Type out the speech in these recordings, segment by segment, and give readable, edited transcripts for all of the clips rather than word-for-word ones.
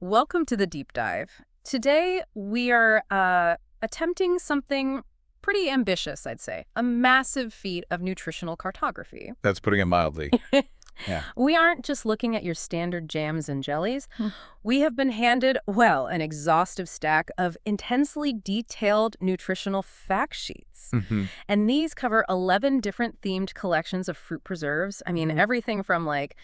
Welcome to the deep dive. Today, we are attempting something pretty ambitious, I'd say, a massive feat of nutritional cartography. That's putting it mildly. Yeah. We aren't just looking at your standard jams and jellies. We have been handed, well, an exhaustive stack of intensely detailed nutritional fact sheets. Hmm. And these cover 11 different themed collections of fruit preserves. I mean, everything from like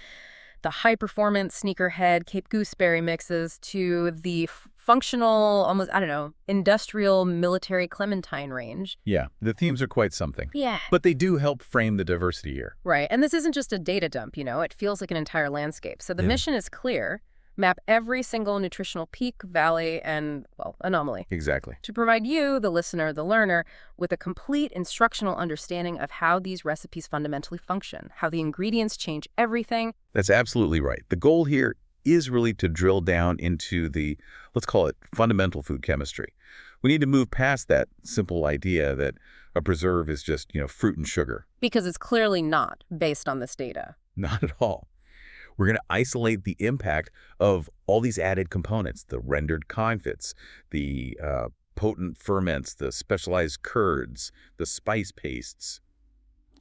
the high-performance sneakerhead Cape Gooseberry mixes to the functional, almost, I don't know, industrial military clementine range. Yeah, the themes are quite something. Yeah. But they do help frame the diversity here. Right. And this isn't just a data dump, it feels like an entire landscape. So the Yeah. mission is clear. Map every single nutritional peak, valley, and, well, anomaly Exactly. to provide you, the listener, the learner, with a complete instructional understanding of how these recipes fundamentally function, how the ingredients change everything. That's absolutely right. The goal here is really to drill down into the, let's call it, fundamental food chemistry. We need to move past that simple idea that a preserve is just, fruit and sugar. Because it's clearly not based on this data. Not at all. We're going to isolate the impact of all these added components, the rendered confits, the potent ferments, the specialized curds, the spice pastes,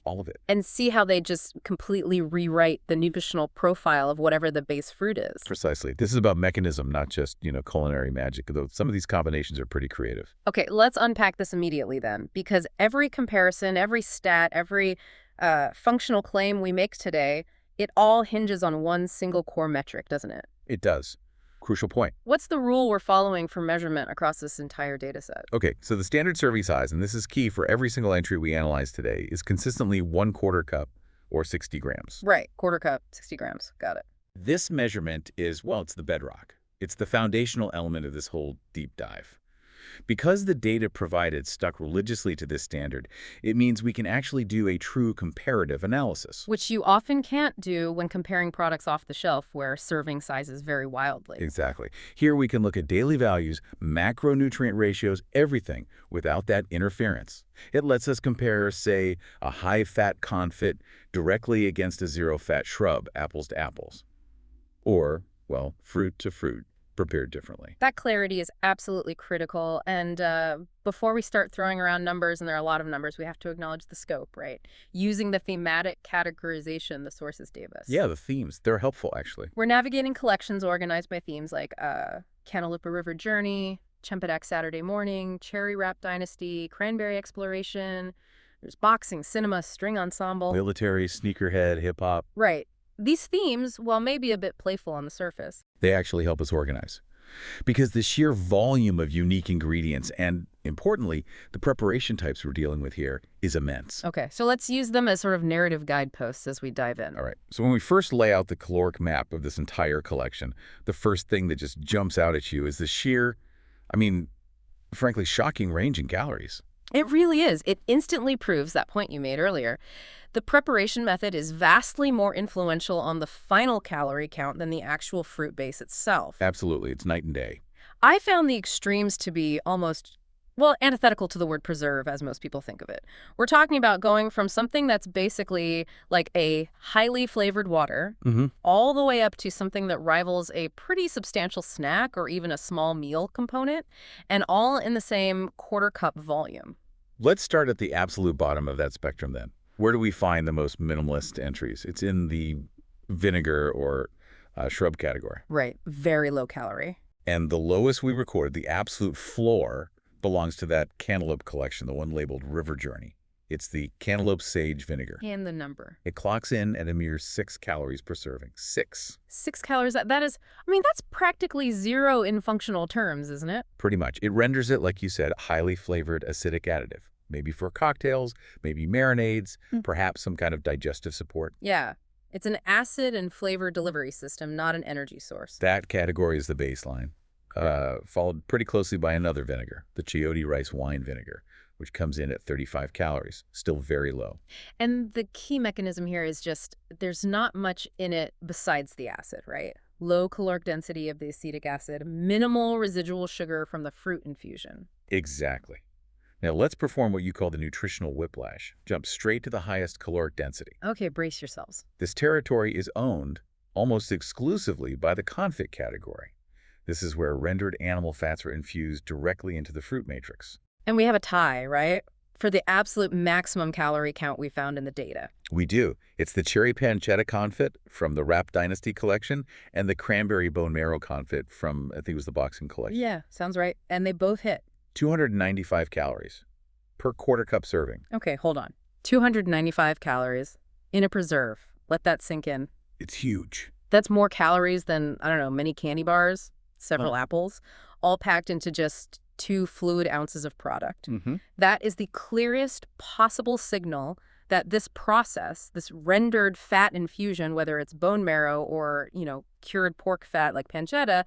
all of it. And see how they just completely rewrite the nutritional profile of whatever the base fruit is. Precisely. This is about mechanism, not just, culinary magic, though some of these combinations are pretty creative. Okay, let's unpack this immediately then, because every comparison, every stat, every functional claim we make today, it all hinges on one single core metric, doesn't it? It does. Crucial point. What's the rule we're following for measurement across this entire data set? Okay, so the standard serving size, and this is key for every single entry we analyze today, is consistently 1/4 cup or 60 grams. Right, quarter cup, 60 grams. Got it. This measurement is, well, it's the bedrock. It's the foundational element of this whole deep dive. Because the data provided stuck religiously to this standard, it means we can actually do a true comparative analysis. Which you often can't do when comparing products off the shelf where serving sizes vary wildly. Exactly. Here we can look at daily values, macronutrient ratios, everything without that interference. It lets us compare, say, a high-fat confit directly against a zero-fat shrub, apples to apples. Or, well, fruit to fruit, prepared differently. That clarity is absolutely critical. And before we start throwing around numbers, and there are a lot of numbers, we have to acknowledge the scope, right? Using the thematic categorization the sources gave us. Yeah, the themes, they're helpful, actually. We're navigating collections organized by themes like Cantaloupe River Journey, Chempedak Saturday Morning, Cherry Wrap Dynasty, Cranberry Exploration. There's boxing, cinema, string ensemble. Military, sneakerhead, hip-hop. Right. These themes, while maybe a bit playful on the surface, They actually help us organize. Because the sheer volume of unique ingredients and, importantly, the preparation types we're dealing with here is immense. Okay, so let's use them as sort of narrative guideposts as we dive in. All right, so when we first lay out the caloric map of this entire collection, the first thing that just jumps out at you is the sheer, frankly, shocking range in calories. It really is. It instantly proves that point you made earlier. The preparation method is vastly more influential on the final calorie count than the actual fruit base itself. Absolutely, it's night and day. I found the extremes to be almost, well, antithetical to the word preserve, as most people think of it. We're talking about going from something that's basically like a highly flavored water all the way up to something that rivals a pretty substantial snack or even a small meal component, and all in the same quarter cup volume. Let's start at the absolute bottom of that spectrum then. Where do we find the most minimalist entries? It's in the vinegar or shrub category. Right. Very low calorie. And the lowest we record, the absolute floor, belongs to that cantaloupe collection, the one labeled River Journey. It's the cantaloupe sage vinegar. And the number. It clocks in at a mere 6 calories per serving. 6. 6 calories. That is, that's practically zero in functional terms, isn't it? Pretty much. It renders it, like you said, highly flavored acidic additive. Maybe for cocktails, maybe marinades, perhaps some kind of digestive support. Yeah. It's an acid and flavor delivery system, not an energy source. That category is the baseline, followed pretty closely by another vinegar, the Chianti rice wine vinegar, which comes in at 35 calories, still very low. And the key mechanism here is just there's not much in it besides the acid, right? Low caloric density of the acetic acid, minimal residual sugar from the fruit infusion. Exactly. Now let's perform what you call the nutritional whiplash. Jump straight to the highest caloric density. Okay, brace yourselves. This territory is owned almost exclusively by the confit category. This is where rendered animal fats are infused directly into the fruit matrix. And we have a tie, right? For the absolute maximum calorie count we found in the data. We do. It's the cherry pancetta confit from the Rap Dynasty collection and the cranberry bone marrow confit from, I think it was the boxing collection. Yeah, sounds right. And they both hit. 295 calories per quarter cup serving. Okay, hold on. 295 calories in a preserve. Let that sink in. It's huge. That's more calories than, I don't know, many candy bars, several apples, all packed into just 2 fluid ounces of product. That is the clearest possible signal that this process, this rendered fat infusion, whether it's bone marrow or, cured pork fat like pancetta,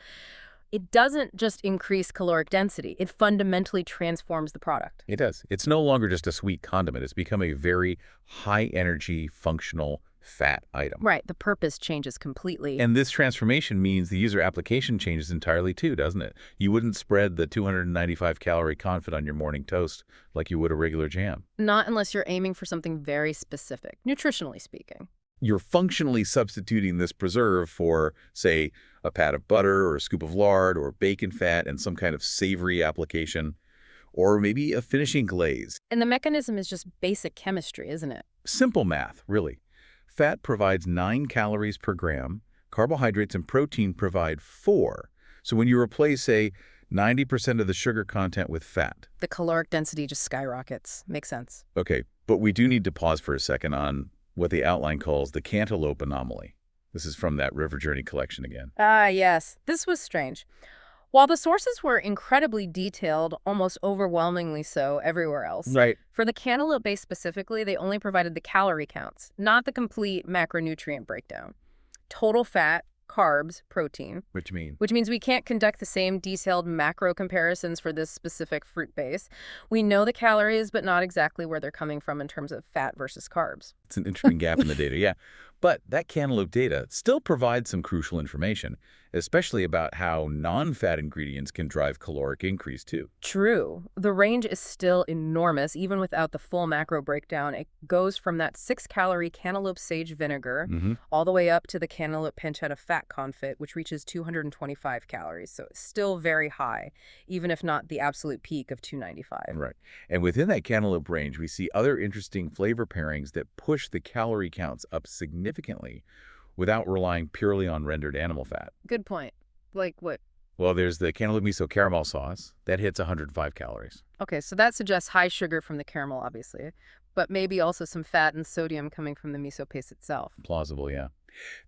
it doesn't just increase caloric density. It fundamentally transforms the product. It does. It's no longer just a sweet condiment. It's become a very high-energy, functional fat item. Right. The purpose changes completely. And this transformation means the user application changes entirely too, doesn't it? You wouldn't spread the 295-calorie confit on your morning toast like you would a regular jam. Not unless you're aiming for something very specific, nutritionally speaking. You're functionally substituting this preserve for, say, a pat of butter or a scoop of lard or bacon fat and some kind of savory application, or maybe a finishing glaze. And the mechanism is just basic chemistry, isn't it? Simple math, really. Fat provides 9 calories per gram. Carbohydrates and protein provide 4. So when you replace, say, 90% of the sugar content with fat. The caloric density just skyrockets. Makes sense. Okay, but we do need to pause for a second on what the outline calls the cantaloupe anomaly. This is from that River Journey collection again. Ah, yes. This was strange. While the sources were incredibly detailed, almost overwhelmingly so everywhere else, Right. for the cantaloupe base specifically, they only provided the calorie counts, not the complete macronutrient breakdown. Total fat, carbs, protein. Which Which means we can't conduct the same detailed macro comparisons for this specific fruit base. We know the calories, but not exactly where they're coming from in terms of fat versus carbs. it's an interesting gap in the data, yeah. But that cantaloupe data still provides some crucial information, especially about how non-fat ingredients can drive caloric increase too. True. The range is still enormous, even without the full macro breakdown. It goes from that 6-calorie cantaloupe sage vinegar all the way up to the cantaloupe pancetta fat confit, which reaches 225 calories. So it's still very high, even if not the absolute peak of 295. Right. And within that cantaloupe range, we see other interesting flavor pairings that push the calorie counts up significantly without relying purely on rendered animal fat. Good point. Like what? Well, there's the cantaloupe miso caramel sauce. That hits 105 calories. Okay, so that suggests high sugar from the caramel, obviously, but maybe also some fat and sodium coming from the miso paste itself. Plausible, yeah.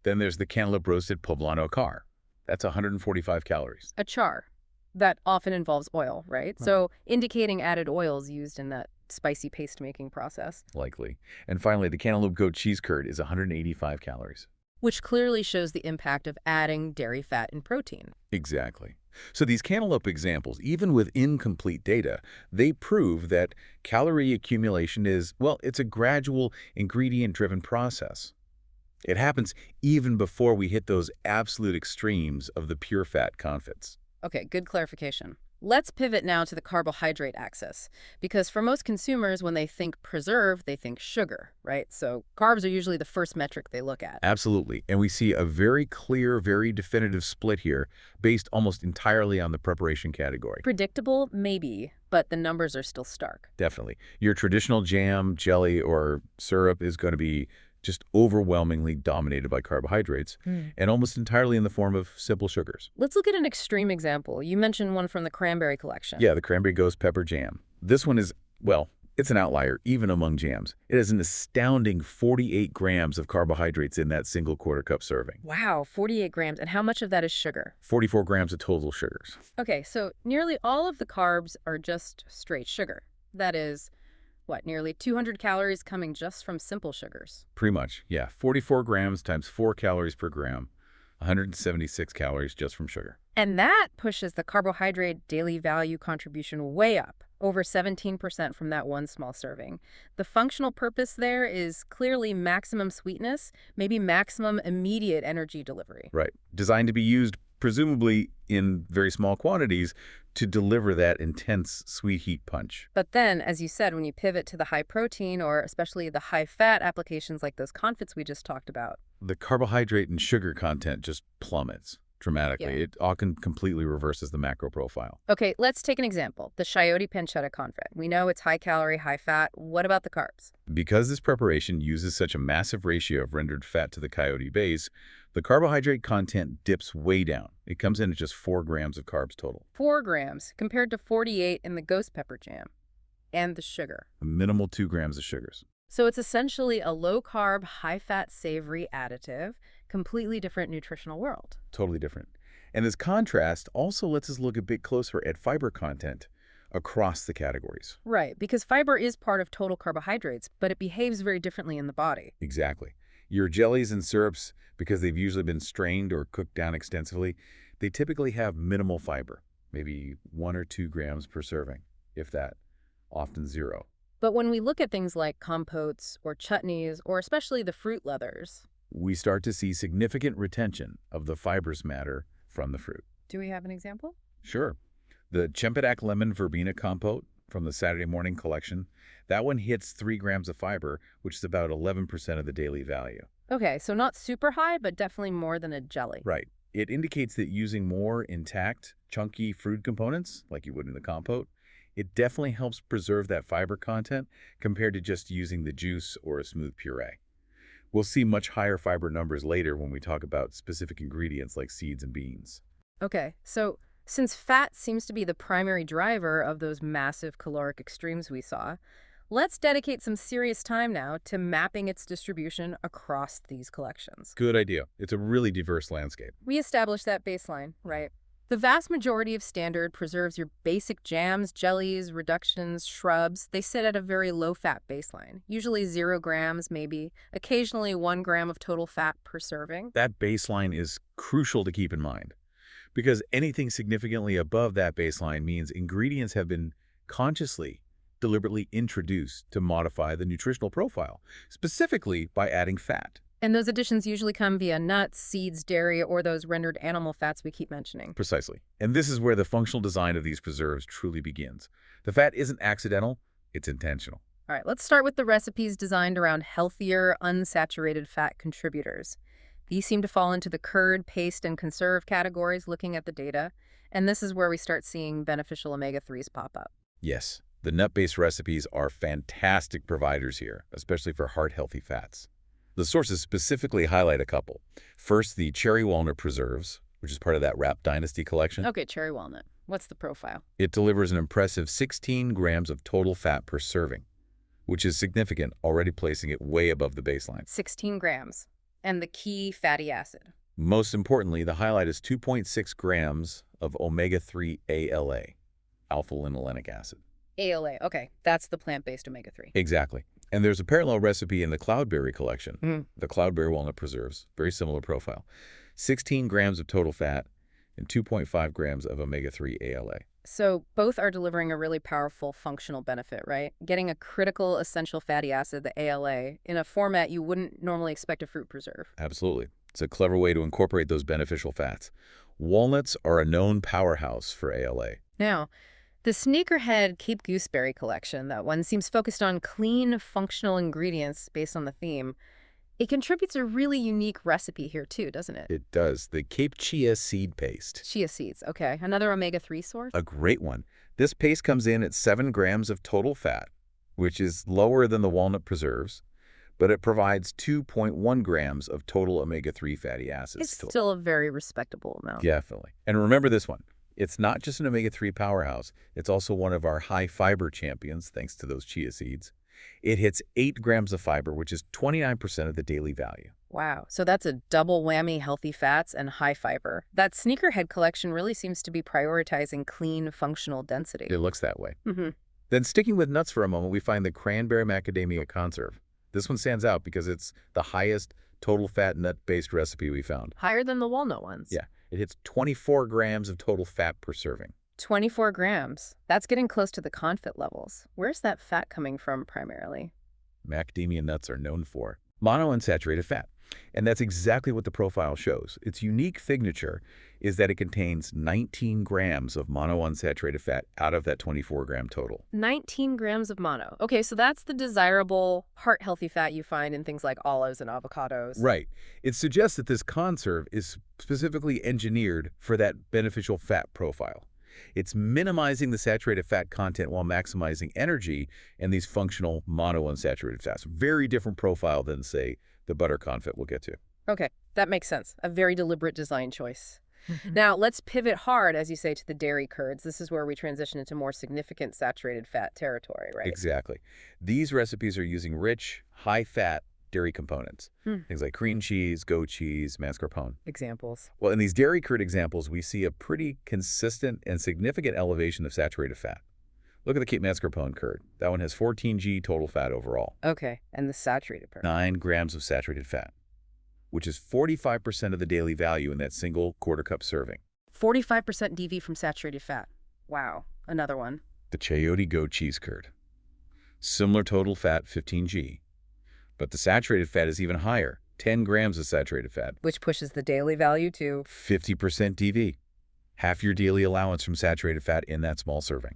Then there's the cantaloupe roasted poblano car. That's 145 calories. A char. That often involves oil, right? So indicating added oils used in that spicy paste-making process. Likely. And finally, the cantaloupe goat cheese curd is 185 calories. Which clearly shows the impact of adding dairy fat and protein. Exactly. So these cantaloupe examples, even with incomplete data, they prove that calorie accumulation is, well, it's a gradual ingredient-driven process. It happens even before we hit those absolute extremes of the pure fat confits. Okay, good clarification. Let's pivot now to the carbohydrate axis, because for most consumers, when they think preserve, they think sugar, right? So carbs are usually the first metric they look at. Absolutely. And we see a very clear, very definitive split here based almost entirely on the preparation category. Predictable? Maybe, but the numbers are still stark. Definitely. Your traditional jam, jelly, or syrup is going to be just overwhelmingly dominated by carbohydrates and almost entirely in the form of simple sugars. Let's look at an extreme example. You mentioned one from the cranberry collection. Yeah, the cranberry ghost pepper jam. This one is, well, it's an outlier even among jams. It has an astounding 48 grams of carbohydrates in that single quarter cup serving. Wow, 48 grams. And how much of that is sugar? 44 grams of total sugars. Okay, so nearly all of the carbs are just straight sugar. That is, what, nearly 200 calories coming just from simple sugars? Pretty much, yeah. 44 grams times 4 calories per gram, 176 calories just from sugar. And that pushes the carbohydrate daily value contribution way up, over 17% from that one small serving. The functional purpose there is clearly maximum sweetness, maybe maximum immediate energy delivery. Right. Designed to be used presumably in very small quantities to deliver that intense sweet heat punch. But then, as you said, when you pivot to the high protein or especially the high fat applications like those confits we just talked about, The carbohydrate and sugar content just plummets dramatically. Yeah. It often completely reverses the macro profile. Okay, let's take an example. The Chiodi pancetta confit. We know it's high calorie, high fat. What about the carbs? Because this preparation uses such a massive ratio of rendered fat to the coyote base, the carbohydrate content dips way down. It comes in at just 4 grams of carbs total. 4 grams compared to 48 in the ghost pepper jam. And the sugar. A minimal 2 grams of sugars. So it's essentially a low-carb, high-fat, savory additive, completely different nutritional world. Totally different. And this contrast also lets us look a bit closer at fiber content across the categories. Right, because fiber is part of total carbohydrates, but it behaves very differently in the body. Exactly. Your jellies and syrups, because they've usually been strained or cooked down extensively, they typically have minimal fiber, maybe 1 or 2 grams per serving, if that, often 0. But when we look at things like compotes or chutneys, or especially the fruit leathers, We start to see significant retention of the fibrous matter from the fruit. do we have an example? Sure. The Chempedak Lemon Verbena Compote from the Saturday Morning Collection, that one hits 3 grams of fiber, which is about 11% of the daily value. Okay, so not super high, but definitely more than a jelly. Right. It indicates that using more intact, chunky fruit components, like you would in the compote, it definitely helps preserve that fiber content compared to just using the juice or a smooth puree. We'll see much higher fiber numbers later when we talk about specific ingredients like seeds and beans. Okay, so since fat seems to be the primary driver of those massive caloric extremes we saw, let's dedicate some serious time now to mapping its distribution across these collections. Good idea. It's a really diverse landscape. We established that baseline, right? The vast majority of standard preserves your basic jams, jellies, reductions, shrubs. They sit at a very low-fat baseline, usually 0 grams, maybe, occasionally 1 gram of total fat per serving. That baseline is crucial to keep in mind because anything significantly above that baseline means ingredients have been consciously, deliberately introduced to modify the nutritional profile, specifically by adding fat. And those additions usually come via nuts, seeds, dairy, or those rendered animal fats we keep mentioning. Precisely. And this is where the functional design of these preserves truly begins. The fat isn't accidental, it's intentional. All right, let's start with the recipes designed around healthier, unsaturated fat contributors. These seem to fall into the curd, paste, and conserve categories looking at the data, and this is where we start seeing beneficial omega-3s pop up. Yes, the nut-based recipes are fantastic providers here, especially for heart-healthy fats. The sources specifically highlight a couple. First, the cherry walnut preserves, which is part of that Wrap Dynasty collection. Okay, cherry walnut. What's the profile? It delivers an impressive 16 grams of total fat per serving, which is significant, already placing it way above the baseline. 16 grams. And the key fatty acid. Most importantly, the highlight is 2.6 grams of omega-3 ALA, alpha-linolenic acid. ALA, okay, that's the plant-based omega-3. Exactly. And there's a parallel recipe in the Cloudberry collection, the Cloudberry Walnut Preserves, very similar profile. 16 grams of total fat and 2.5 grams of omega-3 ALA. So both are delivering a really powerful functional benefit, right? Getting a critical essential fatty acid, the ALA, in a format you wouldn't normally expect a fruit preserve. Absolutely. It's a clever way to incorporate those beneficial fats. Walnuts are a known powerhouse for ALA. Now, the Sneakerhead Cape Gooseberry collection, that one seems focused on clean, functional ingredients based on the theme. It contributes a really unique recipe here too, doesn't it? It does. The Cape Chia Seed Paste. Chia seeds, okay. Another omega-3 source? A great one. This paste comes in at 7 grams of total fat, which is lower than the walnut preserves, but it provides 2.1 grams of total omega-3 fatty acids. It's still a very respectable amount. Definitely. And remember this one. It's not just an omega-3 powerhouse. It's also one of our high-fiber champions, thanks to those chia seeds. It hits 8 grams of fiber, which is 29% of the daily value. Wow. So that's a double whammy, healthy fats and high fiber. That Sneakerhead collection really seems to be prioritizing clean, functional density. It looks that way. Mm-hmm. Then sticking with nuts for a moment, we find the Cranberry Macadamia Conserve. This one stands out because it's the highest total fat nut-based recipe we found. Higher than the walnut ones. Yeah, it hits 24 grams of total fat per serving. 24 grams. That's getting close to the confit levels. Where's that fat coming from primarily? Macadamia nuts are known for monounsaturated fat. And that's exactly what the profile shows. Its unique signature is that it contains 19 grams of monounsaturated fat out of that 24-gram total. 19 grams of mono. Okay, so that's the desirable heart-healthy fat you find in things like olives and avocados. Right. It suggests that this conserve is specifically engineered for that beneficial fat profile. It's minimizing the saturated fat content while maximizing energy and these functional monounsaturated fats. Very different profile than, say, the butter confit we'll get to. Okay, that makes sense. A very deliberate design choice. Now, let's pivot hard, as you say, to the dairy curds. This is where we transition into more significant saturated fat territory, right? Exactly. These recipes are using rich, high-fat dairy components. Things like cream cheese, goat cheese, mascarpone. Examples. Well, in these dairy curd examples, we see a pretty consistent and significant elevation of saturated fat. Look at the Cape mascarpone curd. That one has 14 g total fat overall. Okay, and the saturated part. 9 grams of saturated fat, which is 45% of the daily value in that single quarter-cup serving. 45% DV from saturated fat. Wow, another one. The Chayote goat cheese curd. Similar total fat, 15 g. But the saturated fat is even higher, 10 grams of saturated fat. Which pushes the daily value to 50% DV. Half your daily allowance from saturated fat in that small serving.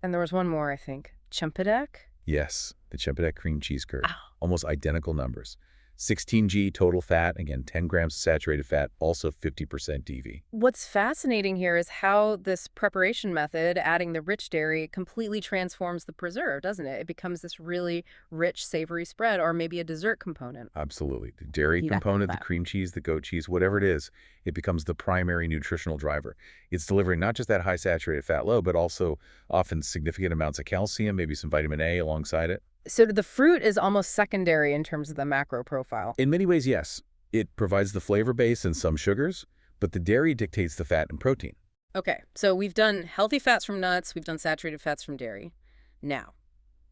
And there was one more, I think. Chempedak? Yes, the Chempedak cream cheese curd. Ow. Almost identical numbers. 16 g total fat, again, 10 grams of saturated fat, also 50% DV. What's fascinating here is how this preparation method, adding the rich dairy, completely transforms the preserve, doesn't it? It becomes this really rich, savory spread, or maybe a dessert component. Absolutely. The dairy component, the cream cheese, the goat cheese, whatever it is, it becomes the primary nutritional driver. It's delivering not just that high saturated fat load, but also often significant amounts of calcium, maybe some vitamin A alongside it. So the fruit is almost secondary in terms of the macro profile. In many ways, yes. It provides the flavor base and some sugars, but the dairy dictates the fat and protein. Okay, so we've done healthy fats from nuts, we've done saturated fats from dairy. Now,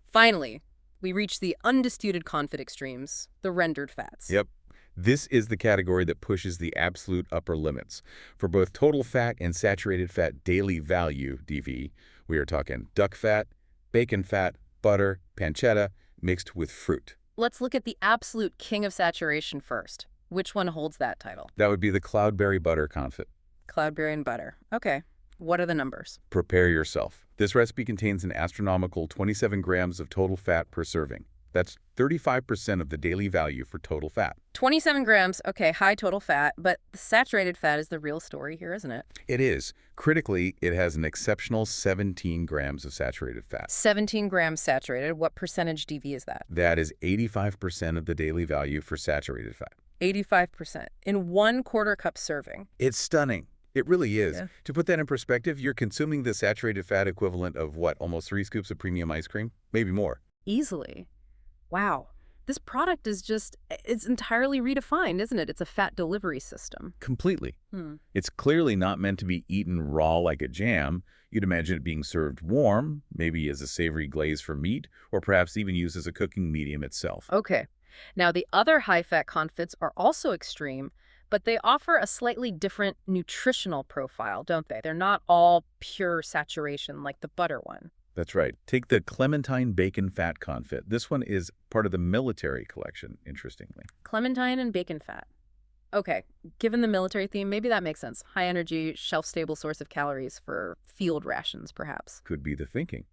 finally, we reach the undisputed confit extremes, the rendered fats. Yep. This is the category that pushes the absolute upper limits. For both total fat and saturated fat daily value, DV, we are talking duck fat, bacon fat, butter, pancetta, mixed with fruit. Let's look at the absolute king of saturation first. Which one holds that title? That would be the cloudberry butter confit. Cloudberry and butter. Okay. What are the numbers? Prepare yourself. This recipe contains an astronomical 27 grams of total fat per serving. That's 35% of the daily value for total fat. 27 grams, okay, high total fat, but the saturated fat is the real story here, isn't it? It is. Critically, it has an exceptional 17 grams of saturated fat. 17 grams saturated. What percentage DV is that? That is 85% of the daily value for saturated fat. 85% in 1/4 cup serving. It's stunning. It really is. Yeah. To put that in perspective, you're consuming the saturated fat equivalent of, what, almost 3 scoops of premium ice cream? Maybe more. Easily. Wow. This product is just, it's entirely redefined, isn't it? It's a fat delivery system. Completely. It's clearly not meant to be eaten raw like a jam. You'd imagine it being served warm, maybe as a savory glaze for meat, or perhaps even used as a cooking medium itself. Okay. Now, the other high-fat confits are also extreme, but they offer a slightly different nutritional profile, don't they? They're not all pure saturation like the butter one. That's right. Take the Clementine bacon fat confit. This one is part of the military collection, interestingly. Clementine and bacon fat. Okay, given the military theme, maybe that makes sense. High energy, shelf-stable source of calories for field rations, perhaps. Could be the thinking.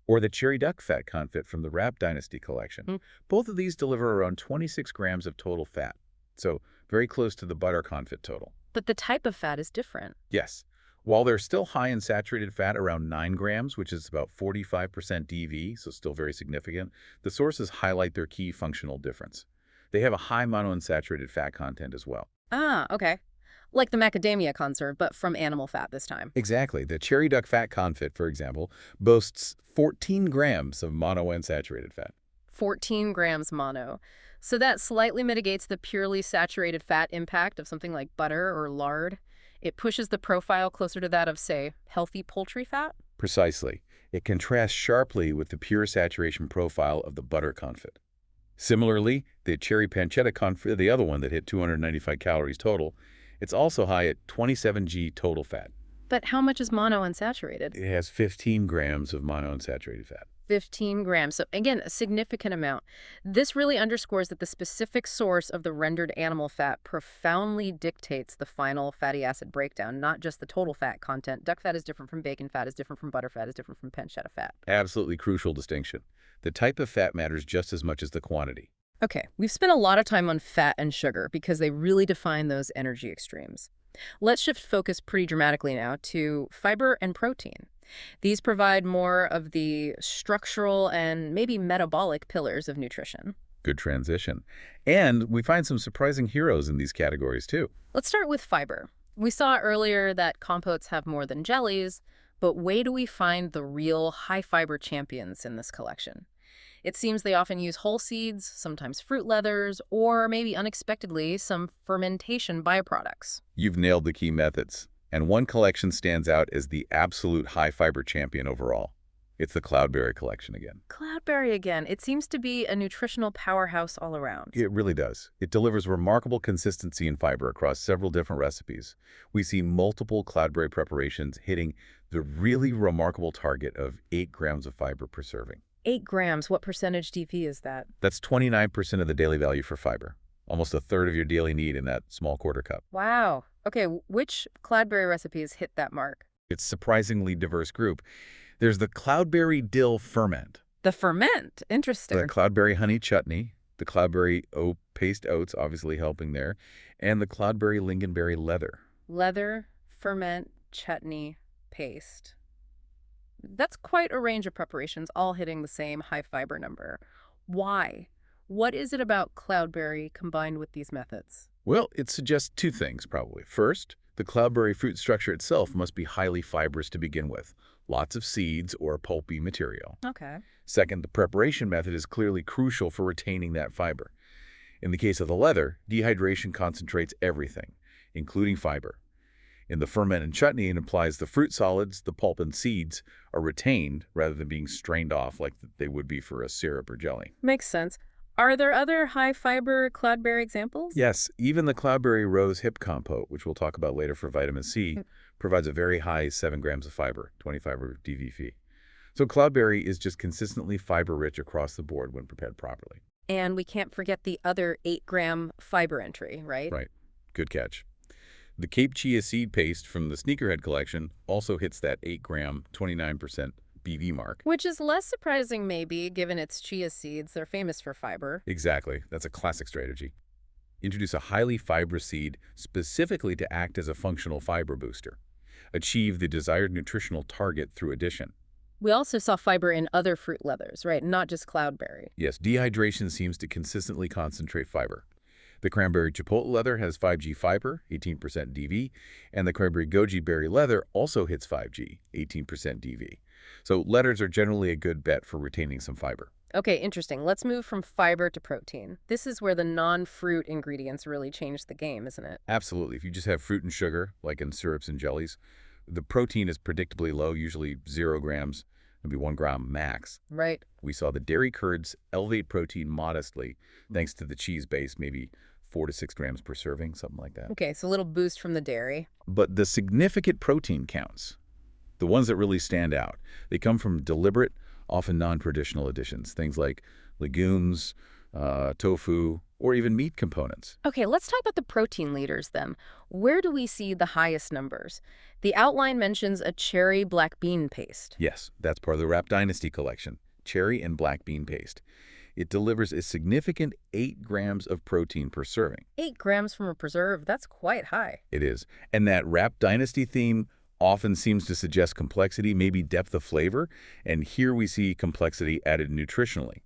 Or the cherry duck fat confit from the Rapp Dynasty collection. Both of these deliver around 26 grams of total fat, so very close to the butter confit total. But the type of fat is different. Yes. While they're still high in saturated fat, around 9 grams, which is about 45% DV, so still very significant, the sources highlight their key functional difference. They have a high monounsaturated fat content as well. Ah, okay. Like the macadamia conserve, but from animal fat this time. Exactly. The cherry duck fat confit, for example, boasts 14 grams of monounsaturated fat. 14 grams mono. So that slightly mitigates the purely saturated fat impact of something like butter or lard. It pushes the profile closer to that of, say, healthy poultry fat? Precisely. It contrasts sharply with the pure saturation profile of the butter confit. Similarly, the cherry pancetta confit, the other one that hit 295 calories total, it's also high at 27 g total fat. But how much is monounsaturated? It has 15 grams of monounsaturated fat. 15 grams. So again, a significant amount. This really underscores that the specific source of the rendered animal fat profoundly dictates the final fatty acid breakdown, not just the total fat content. Duck fat is different from bacon fat, is different from butter fat, is different from pancetta fat. Absolutely crucial distinction. The type of fat matters just as much as the quantity. Okay, we've spent a lot of time on fat and sugar because they really define those energy extremes. Let's shift focus pretty dramatically now to fiber and protein. These provide more of the structural and maybe metabolic pillars of nutrition. Good transition. And we find some surprising heroes in these categories, too. Let's start with fiber. We saw earlier that compotes have more than jellies, but where do we find the real high-fiber champions in this collection? It seems they often use whole seeds, sometimes fruit leathers, or maybe unexpectedly some fermentation byproducts. You've nailed the key methods. And one collection stands out as the absolute high-fiber champion overall. It's the Cloudberry collection again. Cloudberry again. It seems to be a nutritional powerhouse all around. It really does. It delivers remarkable consistency in fiber across several different recipes. We see multiple Cloudberry preparations hitting the really remarkable target of 8 grams of fiber per serving. 8 grams, what percentage DV is that? That's 29% of the daily value for fiber. Almost a third of your daily need in that small quarter cup. Wow. Okay, which Cloudberry recipes hit that mark? It's a surprisingly diverse group. There's the Cloudberry dill ferment, The ferment. Interesting. the Cloudberry honey chutney, the Cloudberry paste oats obviously helping there, and the Cloudberry lingonberry leather. Leather, ferment, chutney, paste. That's quite a range of preparations, all hitting the same high fiber number. Why? What is it about Cloudberry combined with these methods? Well, it suggests two things, probably. First, the Cloudberry fruit structure itself must be highly fibrous to begin with. Lots of seeds or pulpy material. Okay. Second, the preparation method is clearly crucial for retaining that fiber. In the case of the leather, dehydration concentrates everything, including fiber. In the ferment and chutney, it implies the fruit solids, the pulp and seeds, are retained rather than being strained off like they would be for a syrup or jelly. Makes sense. Are there other high-fiber Cloudberry examples? Yes, even the Cloudberry Rose Hip Compote, which we'll talk about later for vitamin C, provides a very high 7 grams of fiber, 25 of DVP. So Cloudberry is just consistently fiber-rich across the board when prepared properly. And we can't forget the other 8-gram fiber entry, right? Right. Good catch. The Cape Chia seed paste from the Sneakerhead collection also hits that 8-gram, 29% BV mark. Which is less surprising, maybe, given its chia seeds. They're famous for fiber. Exactly. That's a classic strategy. Introduce a highly fibrous seed specifically to act as a functional fiber booster. Achieve the desired nutritional target through addition. We also saw fiber in other fruit leathers, right? Not just Cloudberry. Yes, dehydration seems to consistently concentrate fiber. The cranberry chipotle leather has 5G fiber, 18% DV, and the cranberry goji berry leather also hits 5G, 18% DV. So leathers are generally a good bet for retaining some fiber. Okay, interesting. Let's move from fiber to protein. This is where the non-fruit ingredients really change the game, isn't it? Absolutely. If you just have fruit and sugar, like in syrups and jellies, the protein is predictably low, usually 0 grams, maybe 1 gram max. Right. We saw the dairy curds elevate protein modestly, thanks to the cheese base, maybe 4 to 6 grams per serving, something like that. Okay, so a little boost from the dairy. But the significant protein counts, the ones that really stand out, they come from deliberate, often non-traditional additions, things like legumes, tofu, or even meat components. Okay, let's talk about the protein leaders then. Where do we see the highest numbers? The outline mentions a cherry black bean paste. Yes, that's part of the Wrap Dynasty collection, cherry and black bean paste. It delivers a significant 8 grams of protein per serving. 8 grams from a preserve, that's quite high. It is. And that Wrap Dynasty theme often seems to suggest complexity, maybe depth of flavor, and here we see complexity added nutritionally,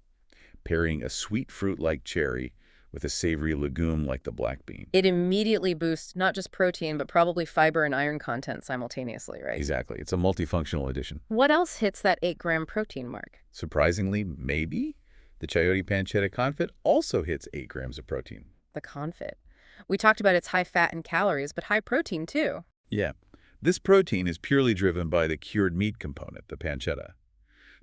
pairing a sweet fruit like cherry with a savory legume like the black bean. It immediately boosts not just protein, but probably fiber and iron content simultaneously, right? Exactly. It's a multifunctional addition. What else hits that 8-gram protein mark? Surprisingly, maybe, the chayote pancetta confit also hits 8 grams of protein. The confit. We talked about its high fat and calories, but high protein too. Yeah. This protein is purely driven by the cured meat component, the pancetta.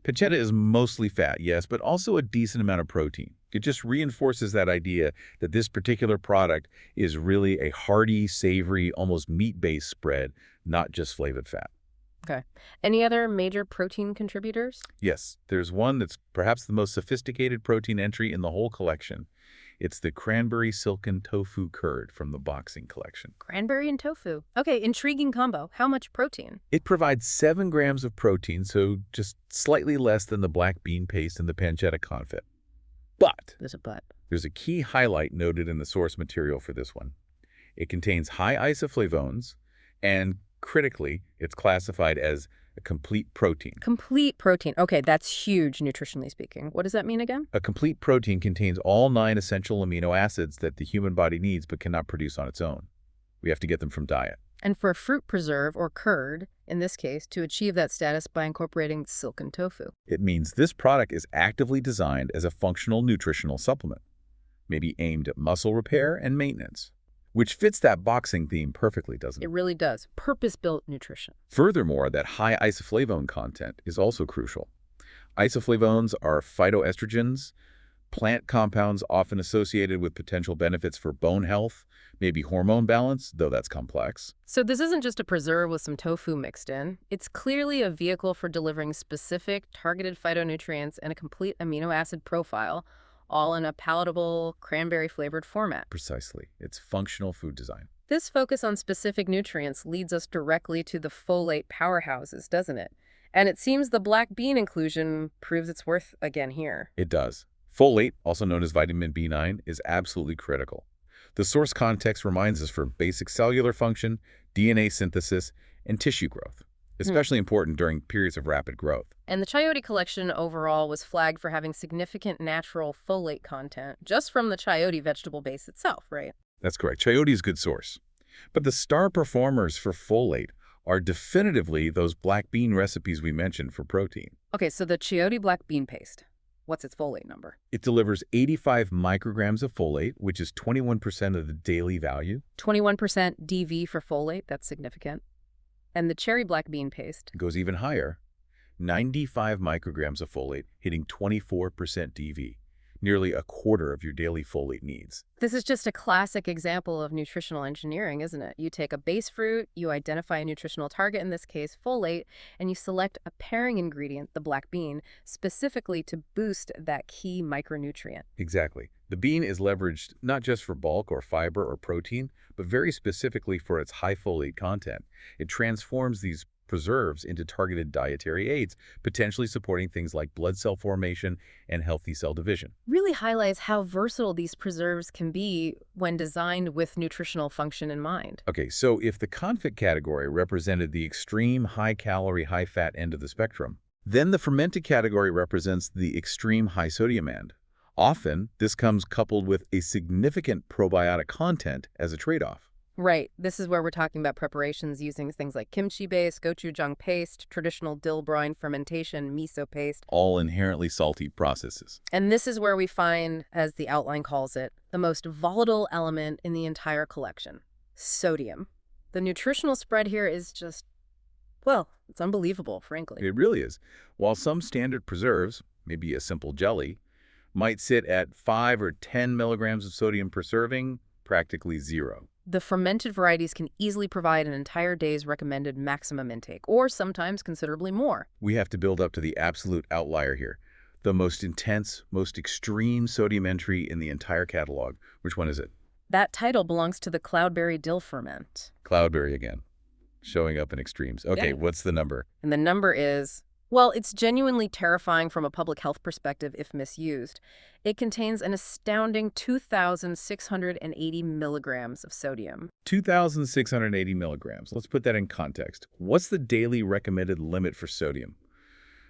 Pancetta is mostly fat, yes, but also a decent amount of protein. It just reinforces that idea that this particular product is really a hearty, savory, almost meat-based spread, not just flavored fat. Okay. Any other major protein contributors? Yes, there's one that's perhaps the most sophisticated protein entry in the whole collection. It's the cranberry silken tofu curd from the boxing collection. Cranberry and tofu. Okay, intriguing combo. How much protein? It provides 7 grams of protein, so just slightly less than the black bean paste in the pancetta confit. But There's a but. there's a key highlight noted in the source material for this one. It contains high isoflavones, and critically, it's classified as a complete protein. Complete protein. Okay, that's huge, nutritionally speaking. What does that mean again? A complete protein contains all 9 essential amino acids that the human body needs but cannot produce on its own. We have to get them from diet. And for a fruit preserve, or curd, in this case, to achieve that status by incorporating silken tofu. It means this product is actively designed as a functional nutritional supplement, maybe aimed at muscle repair and maintenance, which fits that boxing theme perfectly, doesn't It it? really does. Purpose-built nutrition. Furthermore, that high isoflavone content is also crucial. Isoflavones are phytoestrogens, plant compounds often associated with potential benefits for bone health, maybe hormone balance, though that's complex. So this isn't just a preserve with some tofu mixed in. It's clearly a vehicle for delivering specific, targeted phytonutrients and a complete amino acid profile, all in a palatable, cranberry-flavored format. Precisely. It's functional food design. This focus on specific nutrients leads us directly to the folate powerhouses, doesn't it? And it seems the black bean inclusion proves its worth again here. It does. Folate, also known as vitamin B9, is absolutely critical. The source context reminds us for basic cellular function, DNA synthesis, and tissue growth, especially important during periods of rapid growth. And the Chayote collection overall was flagged for having significant natural folate content just from the chayote vegetable base itself, right? That's correct. Chayote is a good source. But the star performers for folate are definitively those black bean recipes we mentioned for protein. Okay, so the chayote black bean paste, what's its folate number? It delivers 85 micrograms of folate, which is 21% of the daily value. 21% DV for folate, that's significant. And the cherry black bean paste. It goes even higher, 95 micrograms of folate, hitting 24% DV, nearly a quarter of your daily folate needs. This is just a classic example of nutritional engineering, isn't it? You take a base fruit, you identify a nutritional target, in this case folate, and you select a pairing ingredient, the black bean, specifically to boost that key micronutrient. Exactly. The bean is leveraged not just for bulk or fiber or protein, but very specifically for its high folate content. It transforms these preserves into targeted dietary aids, potentially supporting things like blood cell formation and healthy cell division. Really highlights how versatile these preserves can be when designed with nutritional function in mind. Okay, so if the confit category represented the extreme high-calorie, high-fat end of the spectrum, then the fermented category represents the extreme high-sodium end. Often, this comes coupled with a significant probiotic content as a trade-off. Right. This is where we're talking about preparations using things like kimchi base, gochujang paste, traditional dill brine fermentation, miso paste. All inherently salty processes. And this is where we find, as the outline calls it, the most volatile element in the entire collection, sodium. The nutritional spread here is just, well, it's unbelievable, frankly. It really is. While some standard preserves, maybe a simple jelly, might sit at 5 or 10 milligrams of sodium per serving, practically zero. The fermented varieties can easily provide an entire day's recommended maximum intake, or sometimes considerably more. We have to build up to the absolute outlier here. The most intense, most extreme sodium entry in the entire catalog. Which one is it? That title belongs to the cloudberry dill ferment. Cloudberry again. Showing up in extremes. Okay, Yeah. What's the number? And the number is, well, it's genuinely terrifying from a public health perspective if misused. It contains an astounding 2,680 milligrams of sodium. 2,680 milligrams. Let's put that in context. What's the daily recommended limit for sodium?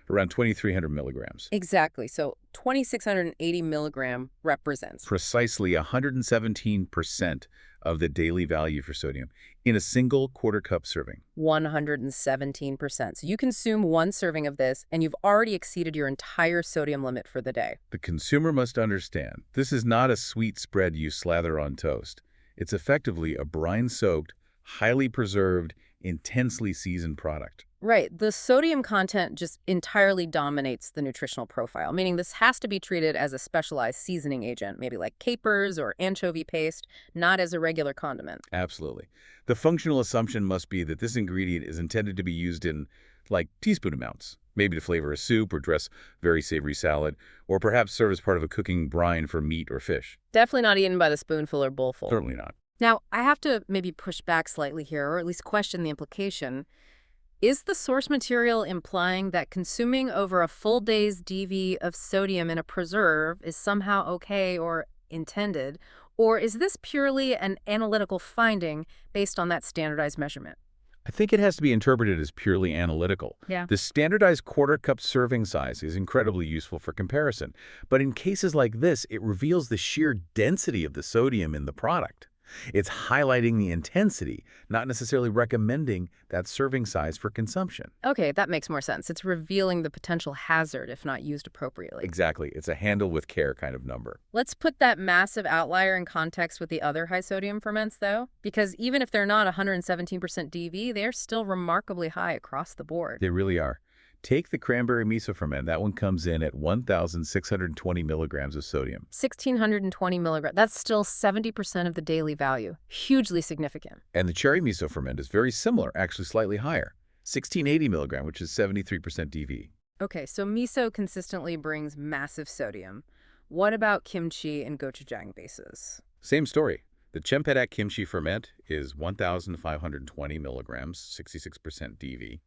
Around 2,300 milligrams. Exactly. So 2,680 milligram represents Precisely 117% of the daily value for sodium in a single quarter cup serving. 117%. So you consume one serving of this, and you've already exceeded your entire sodium limit for the day. The consumer must understand this is not a sweet spread you slather on toast. It's effectively a brine-soaked, highly preserved, intensely seasoned product. Right. The sodium content just entirely dominates the nutritional profile, meaning this has to be treated as a specialized seasoning agent, maybe like capers or anchovy paste, not as a regular condiment. Absolutely. The functional assumption must be that this ingredient is intended to be used in, like, teaspoon amounts, maybe to flavor a soup or dress very savory salad, or perhaps serve as part of a cooking brine for meat or fish. Definitely not eaten by the spoonful or bowlful. Certainly not. Now, I have to maybe push back slightly here, or at least question the implication. Is the source material implying that consuming over a full day's DV of sodium in a preserve is somehow okay or intended, or is this purely an analytical finding based on that standardized measurement? I think it has to be interpreted as purely analytical. Yeah. The standardized quarter-cup serving size is incredibly useful for comparison, but in cases like this, it reveals the sheer density of the sodium in the product. It's highlighting the intensity, not necessarily recommending that serving size for consumption. Okay, that makes more sense. It's revealing the potential hazard if not used appropriately. Exactly. It's a handle with care kind of number. Let's put that massive outlier in context with the other high sodium ferments, though, because even if they're not 117% DV, they're still remarkably high across the board. They really are. Take the cranberry miso ferment. That one comes in at 1,620 milligrams of sodium. 1,620 milligrams. That's still 70% of the daily value. Hugely significant. And the cherry miso ferment is very similar, actually slightly higher. 1,680 milligram, which is 73% DV. Okay, so miso consistently brings massive sodium. What about kimchi and gochujang bases? Same story. The Chempedak kimchi ferment is 1,520 milligrams, 66% DV.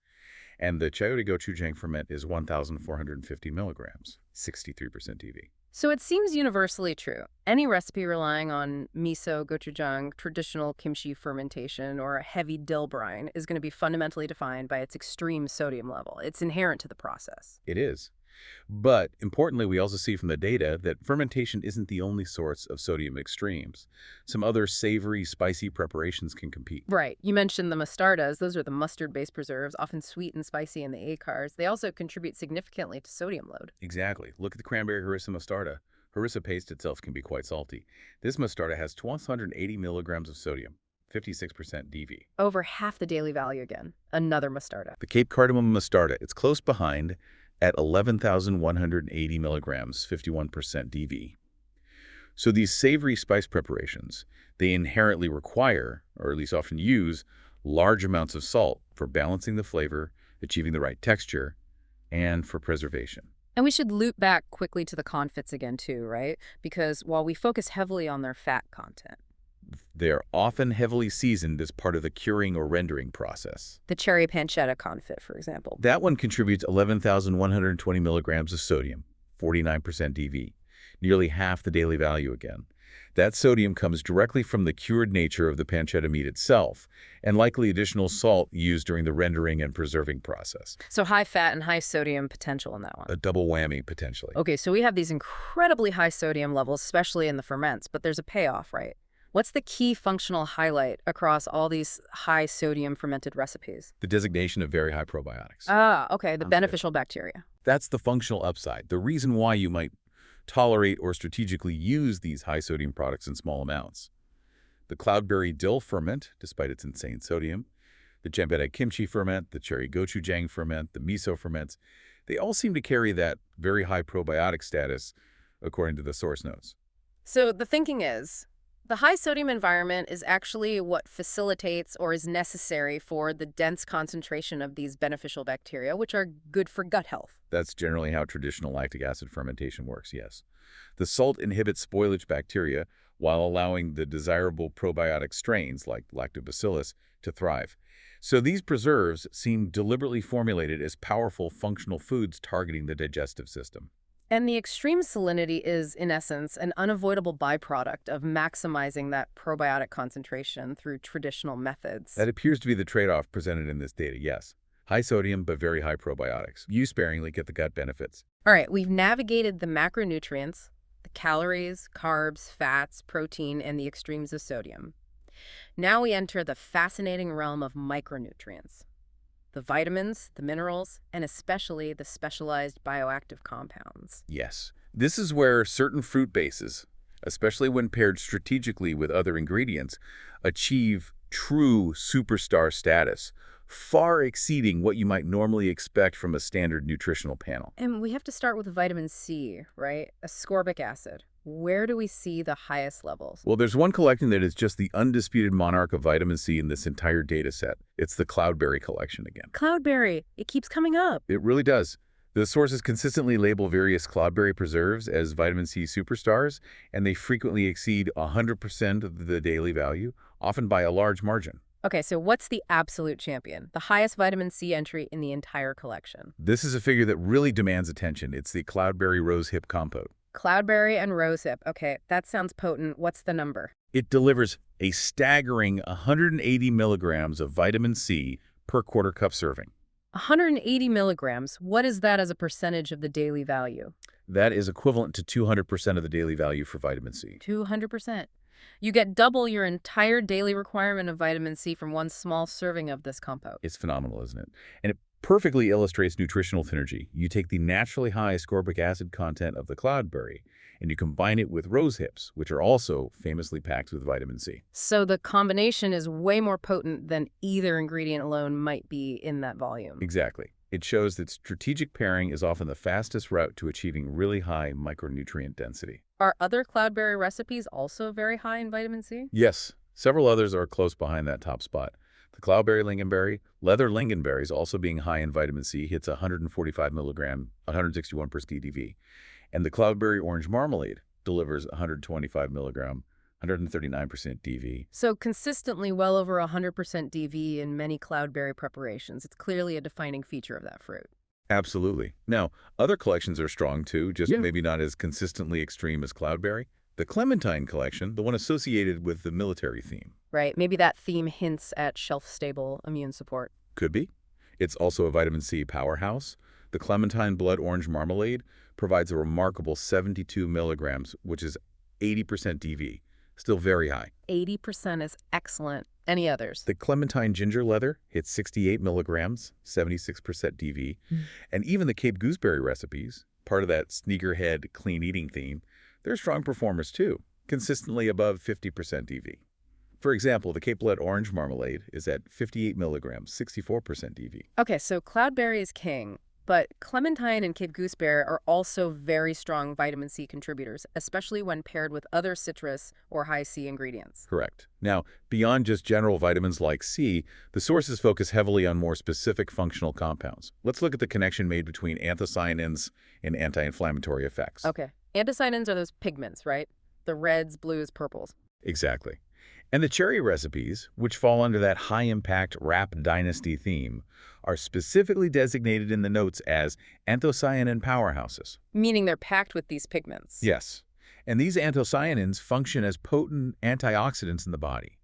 And the chayote gochujang ferment is 1,450 milligrams, 63% DV. So it seems universally true. Any recipe relying on miso, gochujang, traditional kimchi fermentation, or a heavy dill brine is going to be fundamentally defined by its extreme sodium level. It's inherent to the process. It is. But importantly, we also see from the data that fermentation isn't the only source of sodium extremes. Some other savory, spicy preparations can compete. Right. You mentioned the mustardas. Those are the mustard-based preserves, often sweet and spicy in the acars. They also contribute significantly to sodium load. Exactly. Look at the cranberry harissa mustarda. Harissa paste itself can be quite salty. This mustarda has 1,280 milligrams of sodium, 56% DV. Over half the daily value again. Another mustarda. The Cape Cardamom mustarda, it's close behind at 11,180 milligrams, 51% DV. So these savory spice preparations, they inherently require, or at least often use, large amounts of salt for balancing the flavor, achieving the right texture, and for preservation. And we should loop back quickly to the confits again too, right? Because while we focus heavily on their fat content, They're often heavily seasoned as part of the curing or rendering process. the cherry pancetta confit, for example. That one contributes 11,120 milligrams of sodium, 49% DV, nearly half the daily value again. That sodium comes directly from the cured nature of the pancetta meat itself, and likely additional salt used during the rendering and preserving process. So high fat and high sodium potential in that one. A double whammy, potentially. Okay, so we have these incredibly high sodium levels, especially in the ferments, but there's a payoff, right? What's the key functional highlight across all these high sodium fermented recipes? The designation of very high probiotics. Ah, okay, the Sounds beneficial bacteria. That's the functional upside, the reason why you might tolerate or strategically use these high-sodium products in small amounts. The cloudberry dill ferment, despite its insane sodium, the Chempedak kimchi ferment, the cherry gochujang ferment, the miso ferments, they all seem to carry that very high probiotic status according to the source notes. So the thinking is, the high sodium environment is actually what facilitates or is necessary for the dense concentration of these beneficial bacteria, which are good for gut health. That's generally how traditional lactic acid fermentation works, yes. The salt inhibits spoilage bacteria while allowing the desirable probiotic strains, like lactobacillus, to thrive. So these preserves seem deliberately formulated as powerful functional foods targeting the digestive system. And the extreme salinity is, in essence, an unavoidable byproduct of maximizing that probiotic concentration through traditional methods. That appears to be the trade-off presented in this data, yes. High sodium, but very high probiotics. Use sparingly, get the gut benefits. All right, we've navigated the macronutrients, the calories, carbs, fats, protein, and the extremes of sodium. Now we enter the fascinating realm of micronutrients. The vitamins, the minerals, and especially the specialized bioactive compounds. Yes. This is where certain fruit bases, especially when paired strategically with other ingredients, achieve true superstar status, far exceeding what you might normally expect from a standard nutritional panel. And we have to start with vitamin C, right? Ascorbic acid. Where do we see the highest levels? Well, there's one collection that is just the undisputed monarch of vitamin C in this entire data set. It's the Cloudberry collection again. Cloudberry. It keeps coming up. It really does. The sources consistently label various cloudberry preserves as vitamin C superstars, and they frequently exceed 100% of the daily value, often by a large margin. Okay, so what's the absolute champion? The highest vitamin C entry in the entire collection. This is a figure that really demands attention. It's the Cloudberry Rosehip Compote. Cloudberry and rosehip. Okay, that sounds potent. What's the number? It delivers a staggering 180 milligrams of vitamin C per quarter cup serving. 180 milligrams. What is that as a percentage of the daily value? That is equivalent to 200% of the daily value for vitamin C. 200%. You get double your entire daily requirement of vitamin C from one small serving of this compote. It's phenomenal, isn't it? And it perfectly illustrates nutritional synergy. You take the naturally high ascorbic acid content of the cloudberry, and you combine it with rose hips, which are also famously packed with vitamin C. So the combination is way more potent than either ingredient alone might be in that volume. Exactly. It shows that strategic pairing is often the fastest route to achieving really high micronutrient density. Are other cloudberry recipes also very high in vitamin C? Yes, several others are close behind that top spot. The cloudberry lingonberry, leather lingonberries also being high in vitamin C hits 145 milligram, 161 per DDV. And the cloudberry orange marmalade delivers 125 milligram, 139% DV. So consistently well over 100% DV in many cloudberry preparations. It's clearly a defining feature of that fruit. Absolutely. Now, other collections are strong too, just maybe not as consistently extreme as cloudberry. The clementine collection, the one associated with the military theme. Right. Maybe that theme hints at shelf-stable immune support. Could be. It's also a vitamin C powerhouse. The clementine blood orange marmalade provides a remarkable 72 milligrams, which is 80% DV. Still very high. 80% is excellent. Any others? The clementine ginger leather hits 68 milligrams, 76% DV. And even the Cape gooseberry recipes, part of that sneakerhead clean eating theme, they're strong performers too, consistently above 50% DV. For example, the Cape blood orange marmalade is at 58 milligrams, 64% DV. Okay, so cloudberry is king. But clementine and Cape gooseberry are also very strong vitamin C contributors, especially when paired with other citrus or high C ingredients. Correct. Now, beyond just general vitamins like C, the sources focus heavily on more specific functional compounds. Let's look at the connection made between anthocyanins and anti-inflammatory effects. Okay. Anthocyanins are those pigments, right? The reds, blues, purples. Exactly. And the cherry recipes, which fall under that high-impact Rap Dynasty theme, are specifically designated in the notes as anthocyanin powerhouses. Meaning they're packed with these pigments. Yes. And these anthocyanins function as potent antioxidants in the body.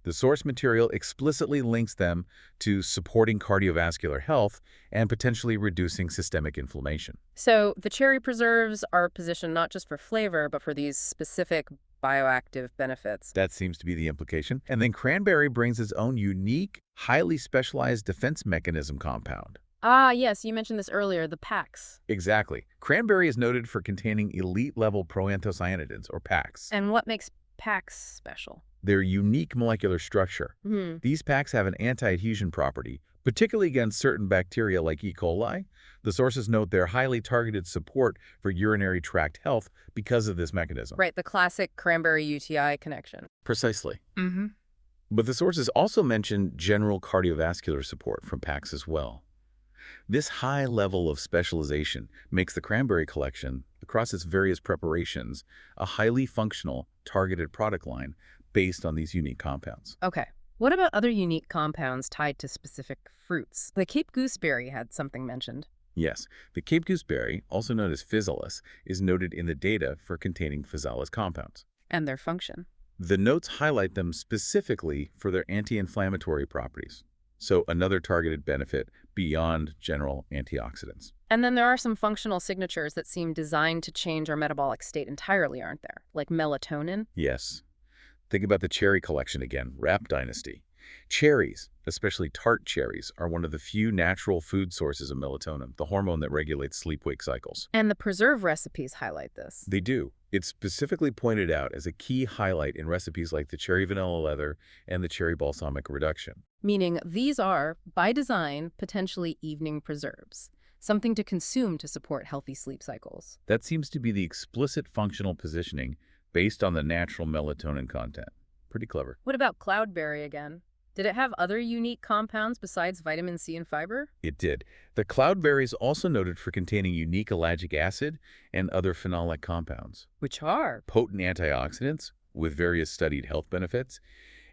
The source material explicitly links them to supporting cardiovascular health and potentially reducing systemic inflammation. So the cherry preserves are positioned not just for flavor, but for these specific bioactive benefits. That seems to be the implication. And then cranberry brings its own unique, highly specialized defense mechanism compound. Ah, yes, you mentioned this earlier, the PAX. Exactly. Cranberry is noted for containing elite-level proanthocyanidins, or PACs. And what makes PAX special? Their unique molecular structure. These PACs have an anti-adhesion property, particularly against certain bacteria like E. coli. The sources note their highly targeted support for urinary tract health because of this mechanism. Right, the classic cranberry UTI connection. Precisely. But the sources also mention general cardiovascular support from PACs as well. This high level of specialization makes the cranberry collection, across its various preparations, a highly functional, targeted product line based on these unique compounds. Okay. What about other unique compounds tied to specific fruits? The Cape gooseberry had something mentioned. Yes, the Cape gooseberry, also known as physalis, is noted in the data for containing physalis compounds. And their function. The notes highlight them specifically for their anti-inflammatory properties. So another targeted benefit beyond general antioxidants. And then there are some functional signatures that seem designed to change our metabolic state entirely, aren't there? Like melatonin? Yes. Think about the cherry collection again, Rap Dynasty. Cherries, especially tart cherries, are one of the few natural food sources of melatonin, the hormone that regulates sleep-wake cycles. And the preserve recipes highlight this. They do. It's specifically pointed out as a key highlight in recipes like the cherry vanilla leather and the cherry balsamic reduction. Meaning these are, by design, potentially evening preserves, something to consume to support healthy sleep cycles. That seems to be the explicit functional positioning based on the natural melatonin content. Pretty clever. What about cloudberry again? Did it have other unique compounds besides vitamin C and fiber? It did. The cloudberry is also noted for containing unique ellagic acid and other phenolic compounds. Which are? Potent antioxidants with various studied health benefits.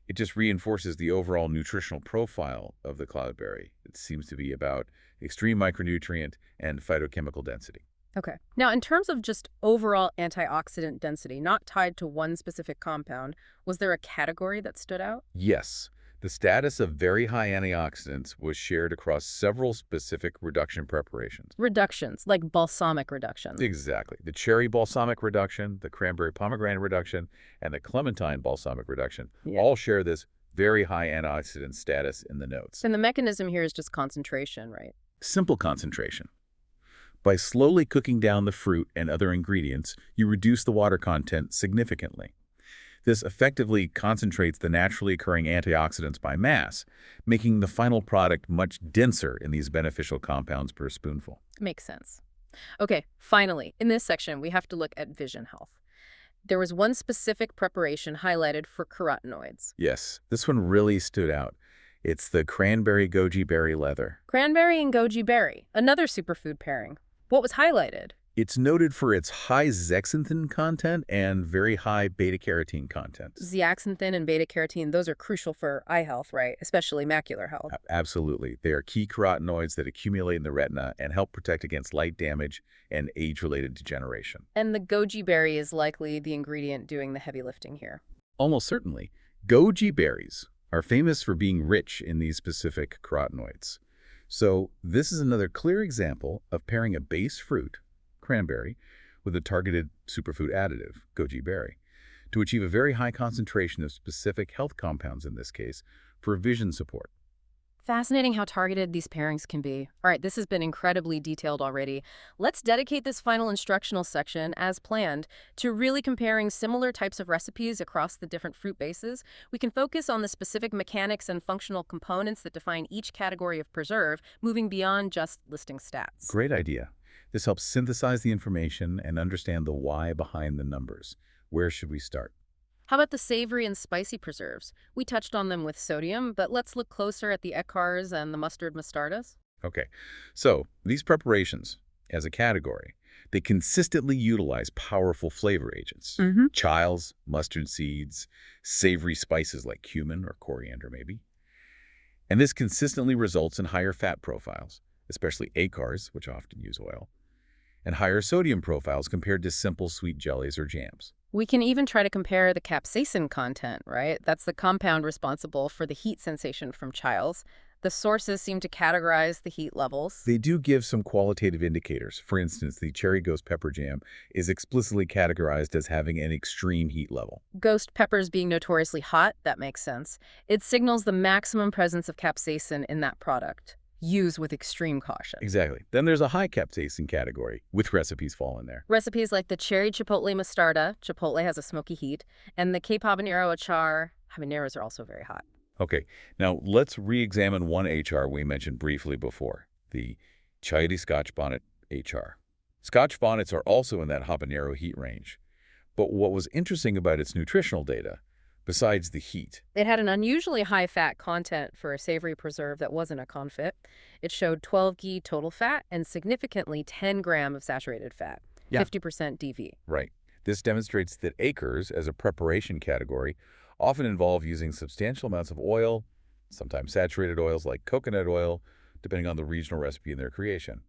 It just reinforces the overall nutritional profile of the cloudberry. It seems to be about extreme micronutrient and phytochemical density. Okay. Now, in terms of just overall antioxidant density, not tied to one specific compound, was there a category that stood out? Yes, the status of very high antioxidants was shared across several specific reduction preparations. Reductions, like balsamic reduction. Exactly. The cherry balsamic reduction, the cranberry pomegranate reduction, and the clementine balsamic reduction all share this very high antioxidant status in the notes. And the mechanism here is just concentration, right? Simple concentration. By slowly cooking down the fruit and other ingredients, you reduce the water content significantly. This effectively concentrates the naturally occurring antioxidants by mass, making the final product much denser in these beneficial compounds per spoonful. Makes sense. Okay, finally, in this section, we have to look at vision health. There was one specific preparation highlighted for carotenoids. Yes, this one really stood out. It's the cranberry goji berry leather. Cranberry and goji berry, another superfood pairing. What was highlighted? It's noted for its high zeaxanthin content and very high beta-carotene content. Zeaxanthin and beta-carotene, those are crucial for eye health, right? Especially macular health. Absolutely. They are key carotenoids that accumulate in the retina and help protect against light damage and age-related degeneration. And the goji berry is likely the ingredient doing the heavy lifting here. Almost certainly. Goji berries are famous for being rich in these specific carotenoids. So this is another clear example of pairing a base fruit, cranberry, with a targeted superfood additive, goji berry, to achieve a very high concentration of specific health compounds in this case for vision support. Fascinating how targeted these pairings can be. All right, this has been incredibly detailed already. Let's dedicate this final instructional section, as planned, to really comparing similar types of recipes across the different fruit bases. We can focus on the specific mechanics and functional components that define each category of preserve, moving beyond just listing stats. Great idea. This helps synthesize the information and understand the why behind the numbers. Where should we start? How about the savory and spicy preserves? We touched on them with sodium, but let's look closer at the Eckhars and the mustard mustardas. Okay, so these preparations, as a category, they consistently utilize powerful flavor agents. Chiles, mustard seeds, savory spices like cumin or coriander maybe. And this consistently results in higher fat profiles, especially Eckhars, which often use oil, and higher sodium profiles compared to simple sweet jellies or jams. We can even try to compare the capsaicin content, right? That's the compound responsible for the heat sensation from Chiles. The sources seem to categorize the heat levels. They do give some qualitative indicators. For instance, the cherry ghost pepper jam is explicitly categorized as having an extreme heat level. Ghost peppers being notoriously hot, that makes sense. It signals the maximum presence of capsaicin in that product. Use with extreme caution. Exactly. Then there's a high capsaicin category, with recipes fall in there. Recipes like the cherry chipotle mostarda, chipotle has a smoky heat, and the Cape habanero achar, habaneros are also very hot. Okay, now let's re-examine one HR we mentioned briefly before, the Chianti Scotch Bonnet HR. Scotch bonnets are also in that habanero heat range. But what was interesting about its nutritional data, besides the heat, it had an unusually high fat content for a savory preserve that wasn't a confit. It showed 12 ghee total fat and significantly 10 grams of saturated fat, 50% DV. Right. This demonstrates that Eckhars, as a preparation category, often involve using substantial amounts of oil, sometimes saturated oils like coconut oil, depending on the regional recipe in their creation.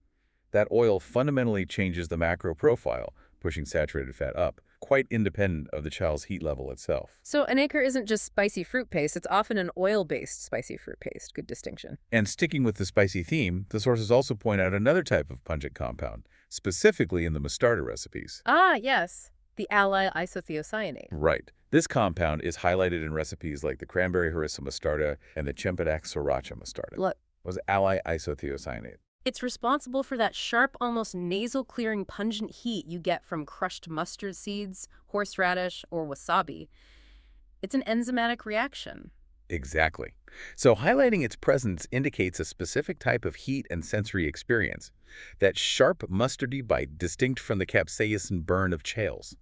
That oil fundamentally changes the macro profile, pushing saturated fat up, quite independent of the child's heat level itself. So an Eckhar isn't just spicy fruit paste, it's often an oil-based spicy fruit paste. Good distinction. And sticking with the spicy theme, the sources also point out another type of pungent compound, specifically in the mostarda recipes. Ah, yes, the allyl isothiocyanate. Right. This compound is highlighted in recipes like the cranberry harissa mostarda and the Chempedak sriracha mostarda. Look. Was allyl isothiocyanate. It's responsible for that sharp, almost nasal-clearing pungent heat you get from crushed mustard seeds, horseradish, or wasabi. It's an enzymatic reaction. Exactly. So highlighting its presence indicates a specific type of heat and sensory experience. That sharp mustardy bite distinct from the capsaicin burn of chales.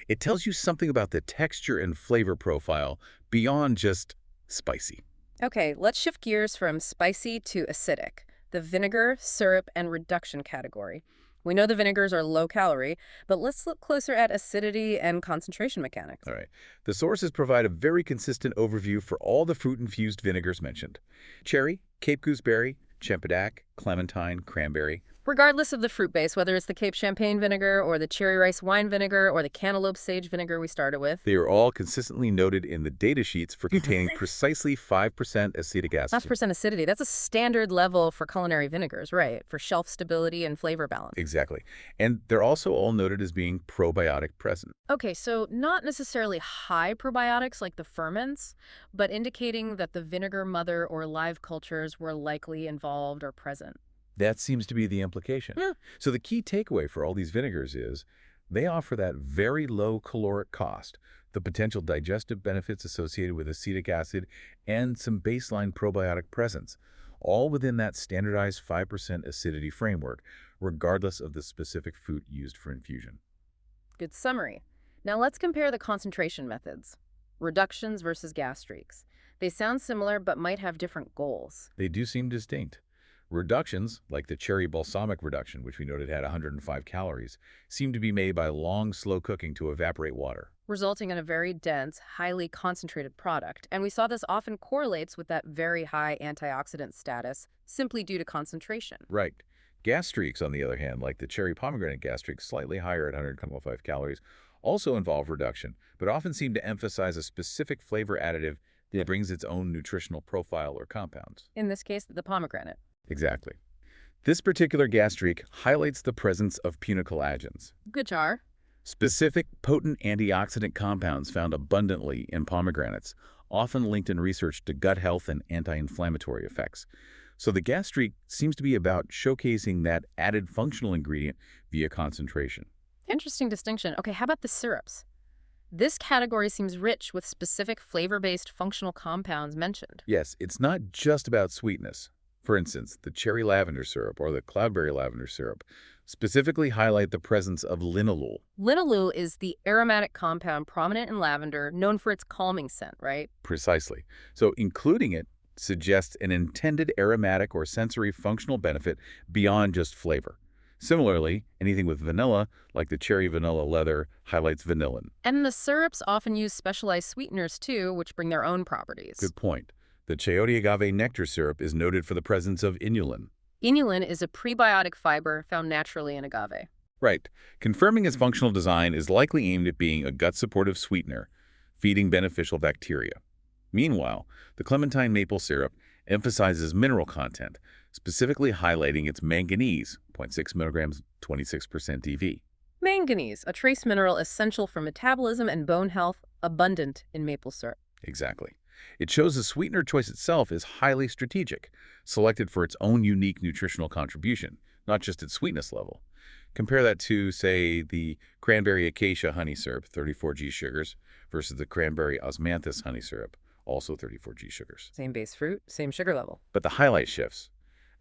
It tells you something about the texture and flavor profile beyond just spicy. Okay, let's shift gears from spicy to acidic, the vinegar, syrup, and reduction category. We know the vinegars are low calorie, but let's look closer at acidity and concentration mechanics. All right. The sources provide a very consistent overview for all the fruit-infused vinegars mentioned. Cherry, Cape gooseberry, Chempadac, clementine, cranberry. Regardless of the fruit base, whether it's the Cape Champagne vinegar or the cherry rice wine vinegar or the cantaloupe sage vinegar we started with. They are all consistently noted in the data sheets for containing precisely 5% acetic acid. 5% acidity. That's a standard level for culinary vinegars, right? For shelf stability and flavor balance. Exactly. And they're also all noted as being probiotic present. Okay, so not necessarily high probiotics like the ferments, but indicating that the vinegar mother or live cultures were likely involved or present. That seems to be the implication. Yeah. So the key takeaway for all these vinegars is they offer that very low caloric cost, the potential digestive benefits associated with acetic acid, and some baseline probiotic presence, all within that standardized 5% acidity framework, regardless of the specific fruit used for infusion. Good summary. Now let's compare the concentration methods. Reductions versus gastriques. They sound similar but might have different goals. They do seem distinct. Reductions, like the cherry balsamic reduction, which we noted had 105 calories, seem to be made by long, slow cooking to evaporate water. Resulting in a very dense, highly concentrated product. And we saw this often correlates with that very high antioxidant status simply due to concentration. Right. Gas streaks, on the other hand, like the cherry pomegranate gas streak, slightly higher at 105 calories, also involve reduction, but often seem to emphasize a specific flavor additive that brings its own nutritional profile or compounds. In this case, the pomegranate. Exactly. This particular gas streak highlights the presence of punicolagens, Good char. specific potent antioxidant compounds found abundantly in pomegranates, often linked in research to gut health and anti-inflammatory effects. So the gas streak seems to be about showcasing that added functional ingredient via concentration. Interesting distinction. Okay, how about the syrups? This category seems rich with specific flavor-based functional compounds mentioned. Yes, it's not just about sweetness. For instance, the cherry lavender syrup or the cloudberry lavender syrup specifically highlight the presence of linalool. Linalool is the aromatic compound prominent in lavender, known for its calming scent, right? Precisely. So including it suggests an intended aromatic or sensory functional benefit beyond just flavor. Similarly, anything with vanilla, like the cherry vanilla leather, highlights vanillin. And the syrups often use specialized sweeteners too, which bring their own properties. Good point. The chayote agave nectar syrup is noted for the presence of inulin. Inulin is a prebiotic fiber found naturally in agave. Right. Confirming its functional design is likely aimed at being a gut-supportive sweetener, feeding beneficial bacteria. Meanwhile, the clementine maple syrup emphasizes mineral content, specifically highlighting its manganese, 0.6 milligrams, 26% DV. Manganese, a trace mineral essential for metabolism and bone health, abundant in maple syrup. Exactly. It shows the sweetener choice itself is highly strategic, selected for its own unique nutritional contribution, not just its sweetness level. Compare that to, say, the cranberry acacia honey syrup, 34G sugars, versus the cranberry osmanthus honey syrup, also 34G sugars. Same base fruit, same sugar level. But the highlight shifts.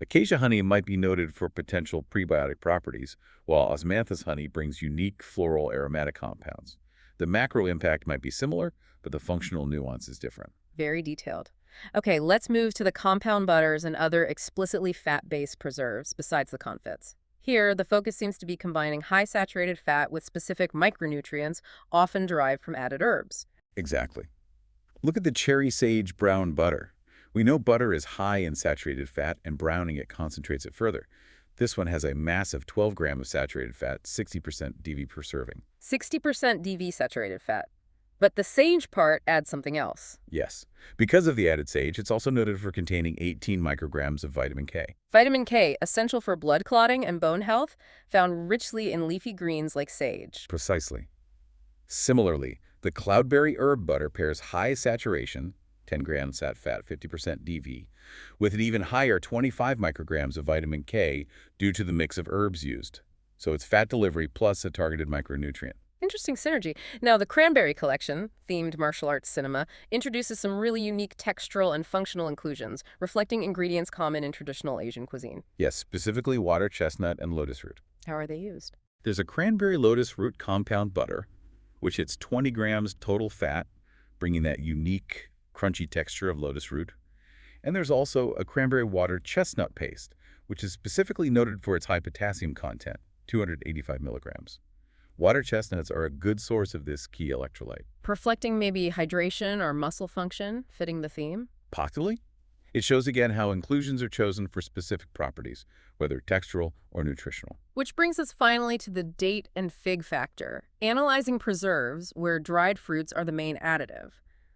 Acacia honey might be noted for potential prebiotic properties, while osmanthus honey brings unique floral aromatic compounds. The macro impact might be similar, but the functional nuance is different. Very detailed. Okay, let's move to the compound butters and other explicitly fat-based preserves besides the confits. Here, the focus seems to be combining high saturated fat with specific micronutrients, often derived from added herbs. Exactly. Look at the cherry sage brown butter. We know butter is high in saturated fat, and browning it concentrates it further. This one has a massive 12 grams of saturated fat, 60% DV per serving. 60% DV saturated fat. But the sage part adds something else. Yes. Because of the added sage, it's also noted for containing 18 micrograms of vitamin K. Vitamin K, essential for blood clotting and bone health, found richly in leafy greens like sage. Precisely. Similarly, the cloudberry herb butter pairs high saturation, 10 grams sat fat, 50% DV, with an even higher 25 micrograms of vitamin K due to the mix of herbs used. So it's fat delivery plus a targeted micronutrient. Interesting synergy. Now, the Cranberry Collection, themed martial arts cinema, introduces some really unique textural and functional inclusions, reflecting ingredients common in traditional Asian cuisine. Yes, specifically water chestnut and lotus root. How are they used? There's a cranberry lotus root compound butter, which hits 20 grams total fat, bringing that unique, crunchy texture of lotus root. And there's also a cranberry water chestnut paste, which is specifically noted for its high potassium content, 285 milligrams. Water chestnuts are a good source of this key electrolyte. Reflecting maybe hydration or muscle function, fitting the theme? Possibly. It shows again how inclusions are chosen for specific properties, whether textural or nutritional. Which brings us finally to the date and fig factor. Analyzing preserves, where dried fruits are the main additive.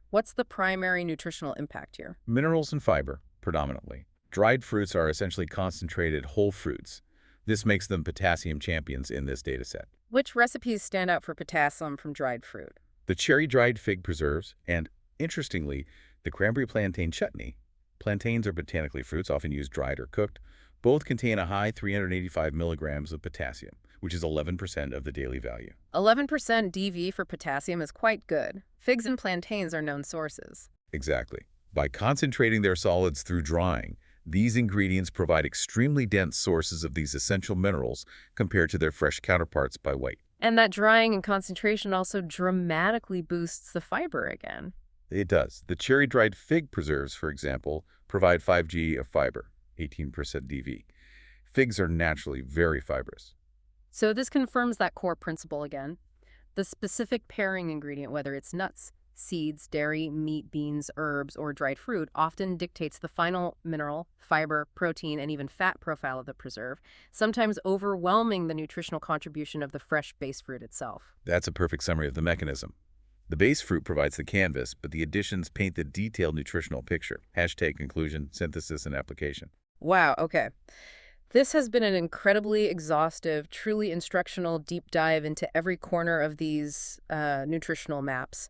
What's the primary nutritional impact here? Minerals and fiber, predominantly. Dried fruits are essentially concentrated whole fruits. This makes them potassium champions in this dataset. Which recipes stand out for potassium from dried fruit? The cherry dried fig preserves and, interestingly, the cranberry plantain chutney. Plantains are botanically fruits, often used dried or cooked. Both contain a high 385 milligrams of potassium, which is 11% of the daily value. 11% DV for potassium is quite good. Figs and plantains are known sources. Exactly. By concentrating their solids through drying, these ingredients provide extremely dense sources of these essential minerals compared to their fresh counterparts by weight. And that drying and concentration also dramatically boosts the fiber again. It does. The cherry-dried fig preserves, for example, provide 5G of fiber, 18% DV. Figs are naturally very fibrous. So this confirms that core principle again. The specific pairing ingredient, whether it's nuts, seeds, dairy, meat, beans, herbs, or dried fruit, often dictates the final mineral, fiber, protein, and even fat profile of the preserve, sometimes overwhelming the nutritional contribution of the fresh base fruit itself. That's a perfect summary of the mechanism. The base fruit provides the canvas, but the additions paint the detailed nutritional picture. Hashtag conclusion, synthesis, and application. Wow, okay. This has been an incredibly exhaustive, truly instructional deep dive into every corner of these nutritional maps.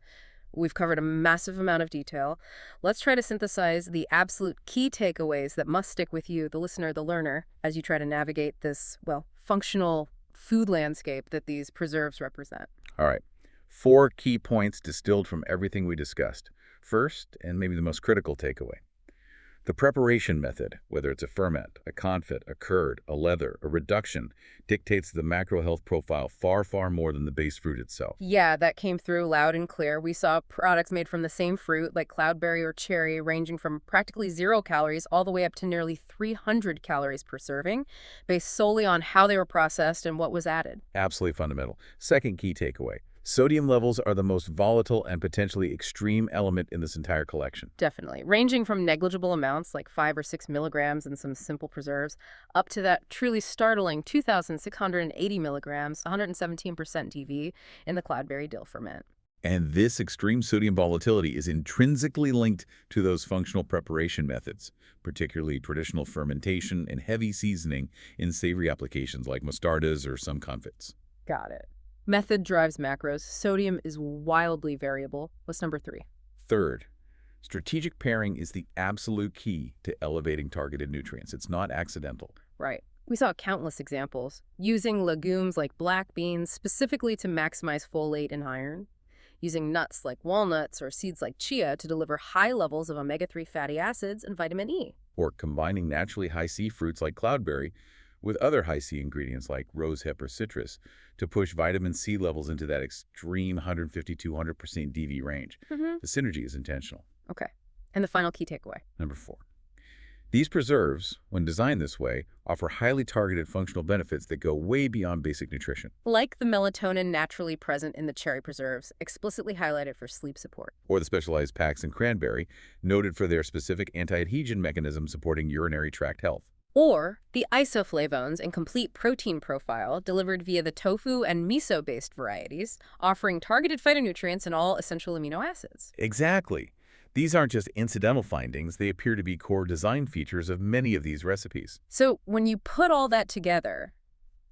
We've covered a massive amount of detail. Let's try to synthesize the absolute key takeaways that must stick with you, the listener, the learner, as you try to navigate this, well, functional food landscape that these preserves represent. All right. 4 key points distilled from everything we discussed. First, and maybe the most critical takeaway, the preparation method, whether it's a ferment, a confit, a curd, a leather, a reduction, dictates the macro health profile far, far more than the base fruit itself. Yeah, that came through loud and clear. We saw products made from the same fruit, like cloudberry or cherry, ranging from practically 0 calories all the way up to nearly 300 calories per serving, based solely on how they were processed and what was added. Absolutely fundamental. Second key takeaway. Sodium levels are the most volatile and potentially extreme element in this entire collection. Definitely. Ranging from negligible amounts, like 5 or 6 milligrams in some simple preserves, up to that truly startling 2,680 milligrams, 117% DV, in the cloudberry dill ferment. And this extreme sodium volatility is intrinsically linked to those functional preparation methods, particularly traditional fermentation and heavy seasoning in savory applications like mostardas or some confits. Got it. Method drives macros. Sodium is wildly variable. What's number 3? Third, strategic pairing is the absolute key to elevating targeted nutrients. It's not accidental. Right. We saw countless examples. Using legumes like black beans specifically to maximize folate and iron. Using nuts like walnuts or seeds like chia to deliver high levels of omega-3 fatty acids and vitamin E. Or combining naturally high C fruits like cloudberry with other high C ingredients like rosehip or citrus to push vitamin C levels into that extreme 150-200% DV range. The synergy is intentional. Okay. And the final key takeaway. Number 4. These preserves, when designed this way, offer highly targeted functional benefits that go way beyond basic nutrition. Like the melatonin naturally present in the cherry preserves, explicitly highlighted for sleep support. Or the specialized packs in cranberry, noted for their specific anti-adhesion mechanism supporting urinary tract health. Or the isoflavones and complete protein profile delivered via the tofu and miso-based varieties, offering targeted phytonutrients and all essential amino acids. Exactly. These aren't just incidental findings, they appear to be core design features of many of these recipes. So when you put all that together,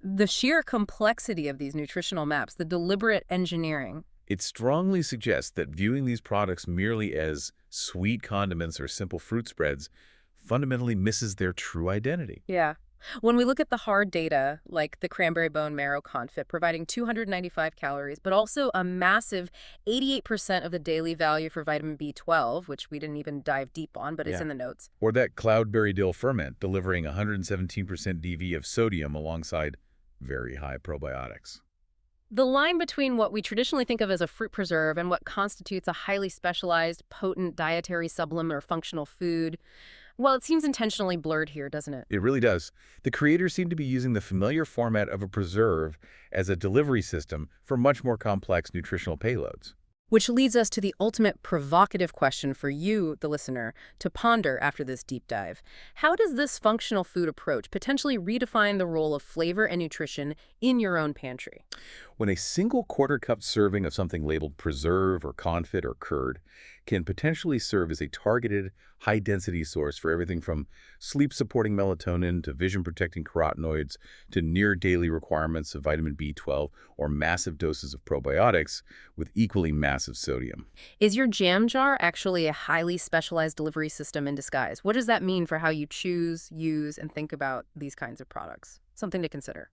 the sheer complexity of these nutritional maps, the deliberate engineering, It strongly suggests that viewing these products merely as sweet condiments or simple fruit spreads fundamentally misses their true identity. Yeah. When we look at the hard data, like the cranberry bone marrow confit providing 295 calories, but also a massive 88% of the daily value for vitamin B12, which we didn't even dive deep on, but it's Yeah. in the notes. Or that cloudberry dill ferment delivering 117% DV of sodium alongside very high probiotics. The line between what we traditionally think of as a fruit preserve and what constitutes a highly specialized, potent dietary supplement or functional food, well, it seems intentionally blurred here, doesn't it? It really does. The creators seem to be using the familiar format of a preserve as a delivery system for much more complex nutritional payloads. Which leads us to the ultimate provocative question for you, the listener, to ponder after this deep dive. How does this functional food approach potentially redefine the role of flavor and nutrition in your own pantry? When a single quarter-cup serving of something labeled preserve or confit or curd can potentially serve as a targeted, high-density source for everything from sleep-supporting melatonin to vision-protecting carotenoids to near-daily requirements of vitamin B12 or massive doses of probiotics with equally massive sodium. Is your jam jar actually a highly specialized delivery system in disguise? What does that mean for how you choose, use, and think about these kinds of products? Something to consider.